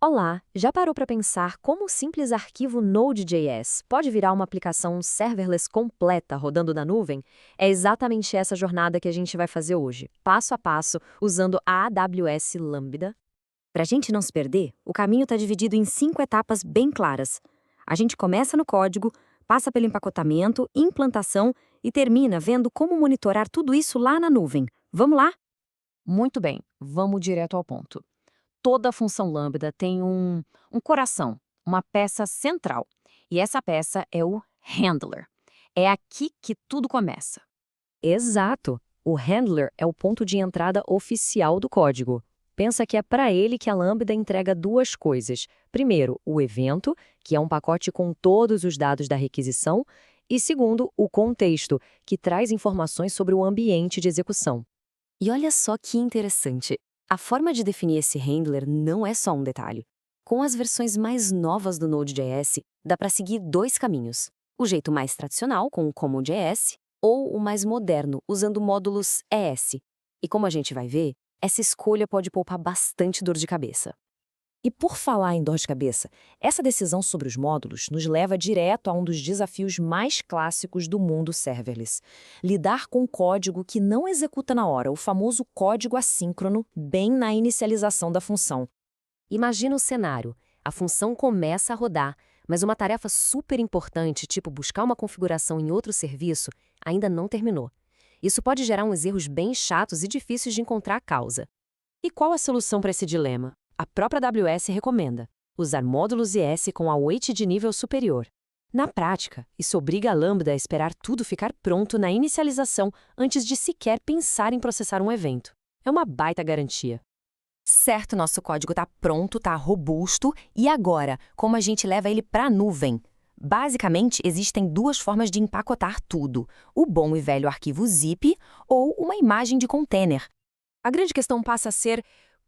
Olá, já parou para pensar como um simples arquivo Node.js pode virar uma aplicação serverless completa rodando na nuvem? É exatamente essa jornada que a gente vai fazer hoje, passo a passo, usando a AWS Lambda. Para a gente não se perder, o caminho está dividido em 5 etapas bem claras. A gente começa no código, passa pelo empacotamento, implantação e termina vendo como monitorar tudo isso lá na nuvem. Vamos lá? Muito bem, vamos direto ao ponto. Toda função Lambda tem um coração, uma peça central. E essa peça é o handler. É aqui que tudo começa. Exato! O handler é o ponto de entrada oficial do código. Pensa que é para ele que a Lambda entrega duas coisas. Primeiro, o evento, que é um pacote com todos os dados da requisição. E segundo, o contexto, que traz informações sobre o ambiente de execução. E olha só que interessante. A forma de definir esse handler não é só um detalhe. Com as versões mais novas do Node.js, dá para seguir dois caminhos. O jeito mais tradicional, com o Common.js, ou o mais moderno, usando módulos ES. E como a gente vai ver, essa escolha pode poupar bastante dor de cabeça. E por falar em dor de cabeça, essa decisão sobre os módulos nos leva direto a um dos desafios mais clássicos do mundo serverless: lidar com código que não executa na hora, o famoso código assíncrono, bem na inicialização da função. Imagina o cenário. A função começa a rodar, mas uma tarefa super importante, tipo buscar uma configuração em outro serviço, ainda não terminou. Isso pode gerar uns erros bem chatos e difíceis de encontrar a causa. E qual a solução para esse dilema? A própria AWS recomenda usar módulos IS com await de nível superior. Na prática, isso obriga a Lambda a esperar tudo ficar pronto na inicialização antes de sequer pensar em processar um evento. É uma baita garantia. Certo, nosso código está pronto, está robusto, e agora, como a gente leva ele para a nuvem? Basicamente, existem duas formas de empacotar tudo: o bom e velho arquivo zip ou uma imagem de container. A grande questão passa a ser: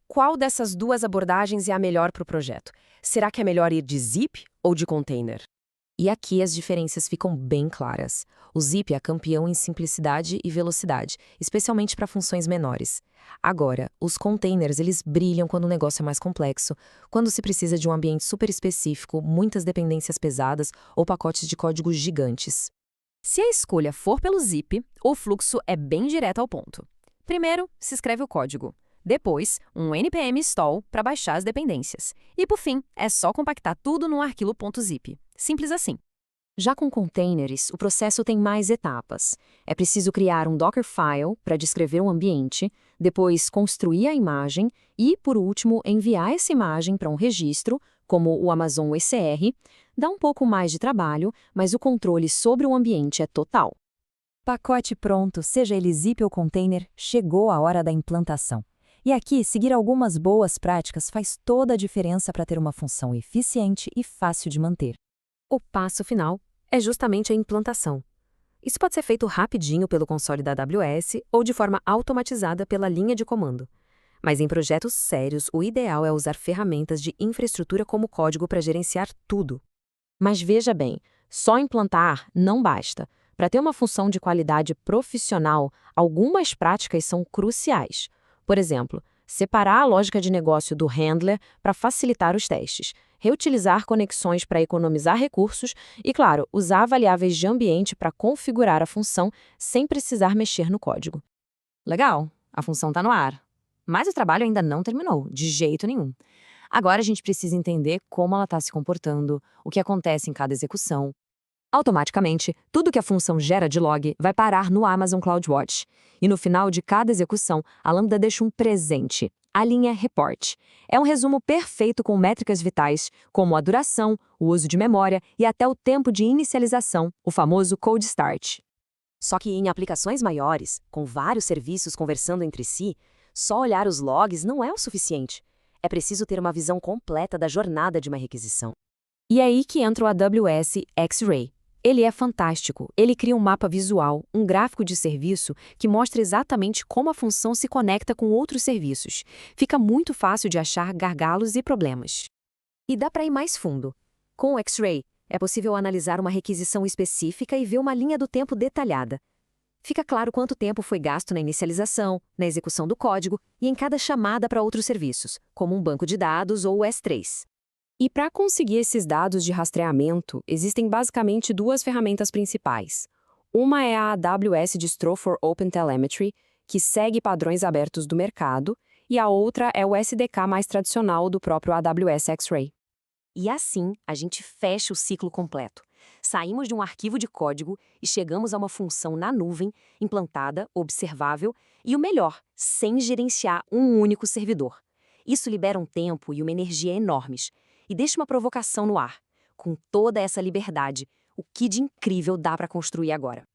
qual dessas duas abordagens é a melhor para o projeto? Será que é melhor ir de zip ou de container? E aqui as diferenças ficam bem claras. O zip é campeão em simplicidade e velocidade, especialmente para funções menores. Agora, os containers eles brilham quando o negócio é mais complexo, quando se precisa de um ambiente super específico, muitas dependências pesadas ou pacotes de código gigantes. Se a escolha for pelo zip, o fluxo é bem direto ao ponto. Primeiro, se escreve o código. Depois, um npm install para baixar as dependências. E, por fim, é só compactar tudo num arquivo.zip. Simples assim. Já com containers, o processo tem mais etapas. É preciso criar um Dockerfile para descrever o ambiente, depois construir a imagem e, por último, enviar essa imagem para um registro, como o Amazon ECR. Dá um pouco mais de trabalho, mas o controle sobre o ambiente é total. Pacote pronto, seja ele zip ou container, chegou a hora da implantação. E aqui, seguir algumas boas práticas faz toda a diferença para ter uma função eficiente e fácil de manter. O passo final é justamente a implantação. Isso pode ser feito rapidinho pelo console da AWS ou de forma automatizada pela linha de comando. Mas em projetos sérios, o ideal é usar ferramentas de infraestrutura como código para gerenciar tudo. Mas veja bem, só implantar não basta. Para ter uma função de qualidade profissional, algumas práticas são cruciais. Por exemplo, separar a lógica de negócio do handler para facilitar os testes, reutilizar conexões para economizar recursos e, claro, usar variáveis de ambiente para configurar a função sem precisar mexer no código. Legal, a função está no ar. Mas o trabalho ainda não terminou, de jeito nenhum. Agora a gente precisa entender como ela está se comportando, o que acontece em cada execução. Automaticamente, tudo que a função gera de log vai parar no Amazon CloudWatch. E no final de cada execução, a Lambda deixa um presente, a linha Report. É um resumo perfeito com métricas vitais, como a duração, o uso de memória e até o tempo de inicialização, o famoso Cold Start. Só que em aplicações maiores, com vários serviços conversando entre si, só olhar os logs não é o suficiente. É preciso ter uma visão completa da jornada de uma requisição. E é aí que entra o AWS X-Ray. Ele é fantástico. Ele cria um mapa visual, um gráfico de serviço que mostra exatamente como a função se conecta com outros serviços. Fica muito fácil de achar gargalos e problemas. E dá para ir mais fundo. Com o X-Ray, é possível analisar uma requisição específica e ver uma linha do tempo detalhada. Fica claro quanto tempo foi gasto na inicialização, na execução do código e em cada chamada para outros serviços, como um banco de dados ou o S3. E para conseguir esses dados de rastreamento, existem basicamente duas ferramentas principais. Uma é a AWS Distro for OpenTelemetry, que segue padrões abertos do mercado, e a outra é o SDK mais tradicional do próprio AWS X-Ray. E assim, a gente fecha o ciclo completo. Saímos de um arquivo de código e chegamos a uma função na nuvem, implantada, observável e, o melhor, sem gerenciar um único servidor. Isso libera um tempo e uma energia enormes e deixa uma provocação no ar. Com toda essa liberdade, o que de incrível dá para construir agora?